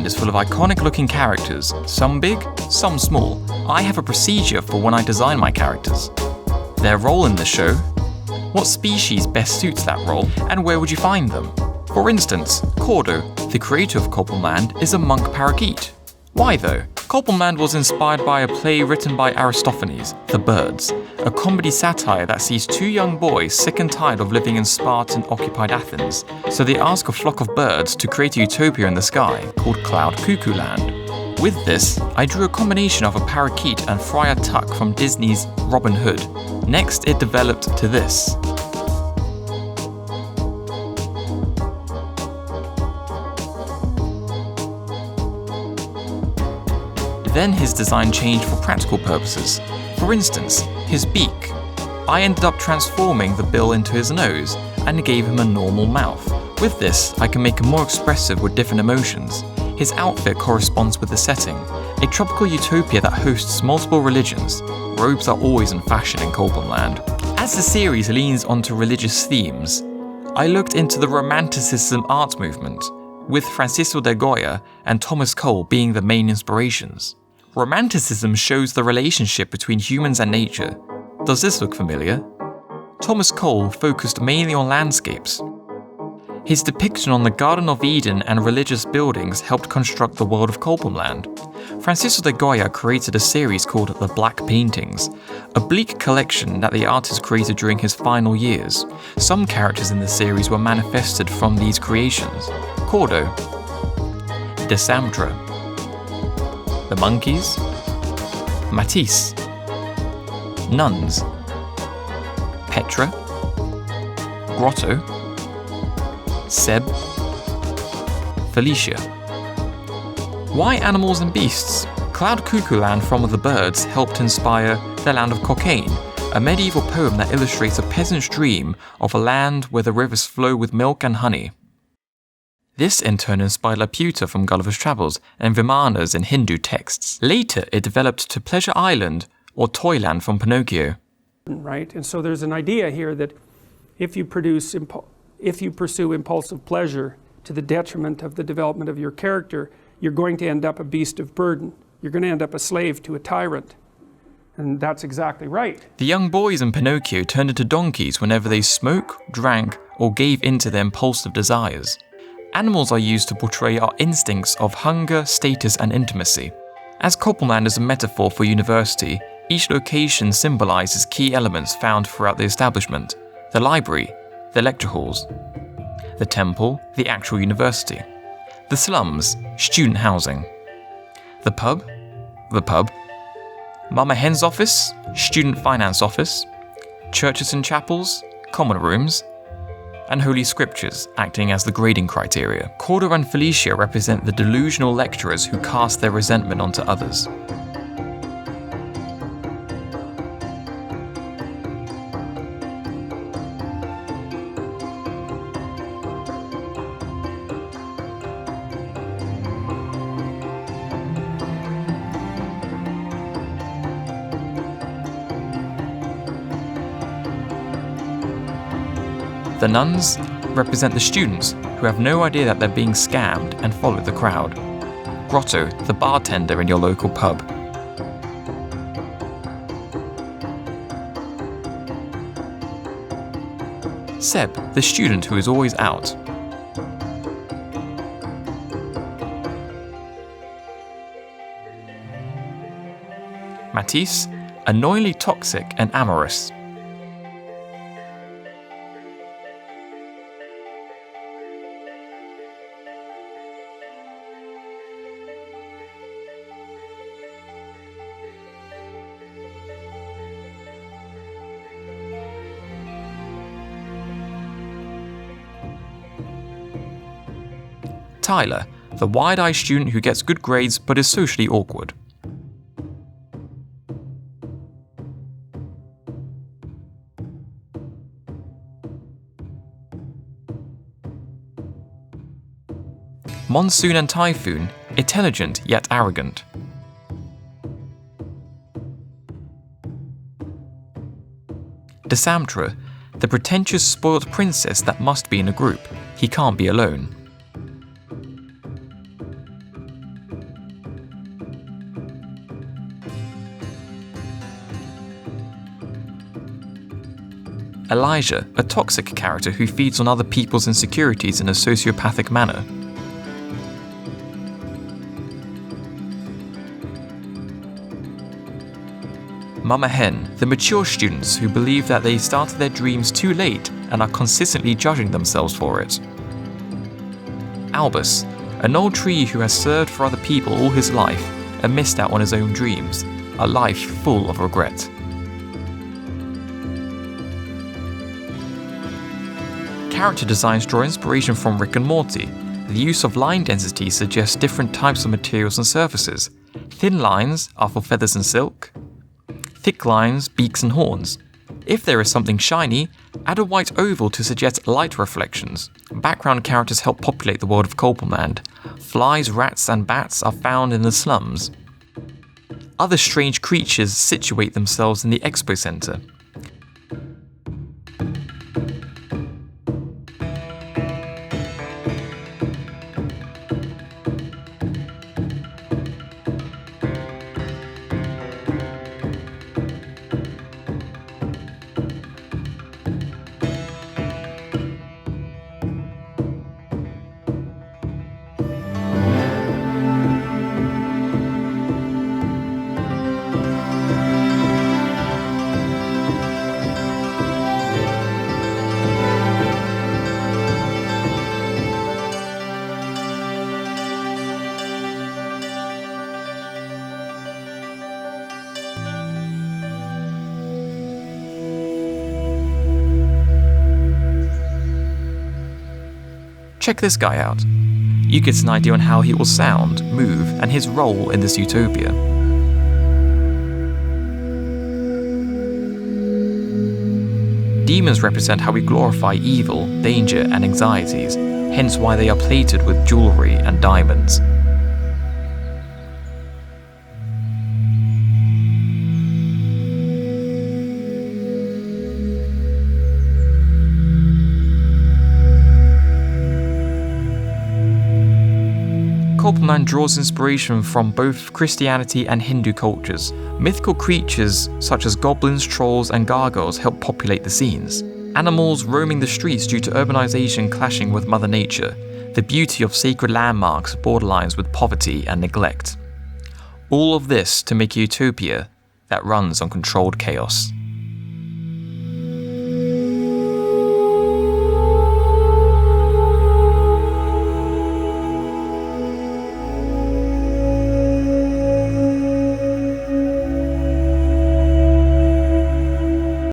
Culpamland is full of iconic-looking characters, some big, some small. I have a procedure for when I design my characters. Their role in the show, what species best suits that role, and where would you find them? For instance, Cordo, the creator of Culpamland, is a monk parakeet. Why though? Culpamland was inspired by a play written by Aristophanes, The Birds, a comedy satire that sees two young boys sick and tired of living in Spartan-occupied Athens, so they ask a flock of birds to create a utopia in the sky called CUCKOO Land. With this, I drew a combination of a parakeet and Friar Tuck from Disney's Robin Hood. Next, it developed to this. Then his design changed for practical purposes. For instance, his beak. I ended up transforming the bill into his nose and gave him a normal mouth. With this, I can make him more expressive with different emotions. His outfit corresponds with the setting, a tropical utopia that hosts multiple religions. Robes are always in fashion in Culpamland. As the series leans onto religious themes, I looked into the Romanticism art movement, with Francisco de Goya and Thomas Cole being the main inspirations. Romanticism shows the relationship between humans and nature. Does this look familiar? Thomas Cole focused mainly on landscapes. His depiction on the Garden of Eden and religious buildings helped construct the world of Culpamland. Francisco de Goya created a series called The Black Paintings, a bleak collection that the artist created during his final years. Some characters in the series were manifested from these creations. Cordo, Desamtra, the monkeys, Matisse, nuns, Petra, Grotto, Seb, Felicia. Why animals and beasts? CUCKOO Land from The Birds helped inspire The Land of Cocaine, a medieval poem that illustrates a peasant's dream of a land where the rivers flow with milk and honey. This in turn inspired Laputa from Gulliver's Travels and Vimanas in Hindu texts. Later, it developed to Pleasure Island or Toyland from Pinocchio. Right, and so there's an idea here that if you pursue impulsive pleasure to the detriment of the development of your character, you're going to end up a beast of burden. You're going to end up a slave to a tyrant. And that's exactly right. The young boys in Pinocchio turned into donkeys whenever they smoked, drank, or gave in to their impulsive desires. Animals are used to portray our instincts of hunger, status, and intimacy. As Culpamland is a metaphor for university, each location symbolizes key elements found throughout the establishment: the library, the lecture halls, the temple, the actual university, the slums, student housing, the pub, Mama Hen's office, student finance office, churches and chapels, common rooms, and holy scriptures acting as the grading criteria. Cordo and Felicia represent the delusional lecturers who cast their resentment onto others. The nuns represent the students who have no idea that they're being scammed and follow the crowd. Grotto, the bartender in your local pub. Seb, the student who is always out. Matisse, annoyingly toxic and amorous. Tyler, the wide-eyed student who gets good grades but is socially awkward. Monsoon and Typhoon, intelligent yet arrogant. Desamtra, the pretentious spoilt princess that must be in a group. He can't be alone. Elijah, a toxic character who feeds on other people's insecurities in a sociopathic manner. Mama Hen, the mature students who believe that they started their dreams too late and are consistently judging themselves for it. Albus, an old tree who has served for other people all his life and missed out on his own dreams, a life full of regret. Character designs draw inspiration from Rick and Morty. The use of line density suggests different types of materials and surfaces. Thin lines are for feathers and silk. Thick lines, beaks and horns. If there is something shiny, add a white oval to suggest light reflections. Background characters help populate the world of Culpamland. Flies, rats and bats are found in the slums. Other strange creatures situate themselves in the expo center. Check this guy out. You get an idea on how he will sound, move, and his role in this utopia. Demons represent how we glorify evil, danger, and anxieties, hence why they are plated with jewelry and diamonds. Culpamland draws inspiration from both Christianity and Hindu cultures. Mythical creatures such as goblins, trolls, and gargoyles help populate the scenes. Animals roaming the streets due to urbanization clashing with Mother Nature. The beauty of sacred landmarks borderlines with poverty and neglect. All of this to make a utopia that runs on controlled chaos.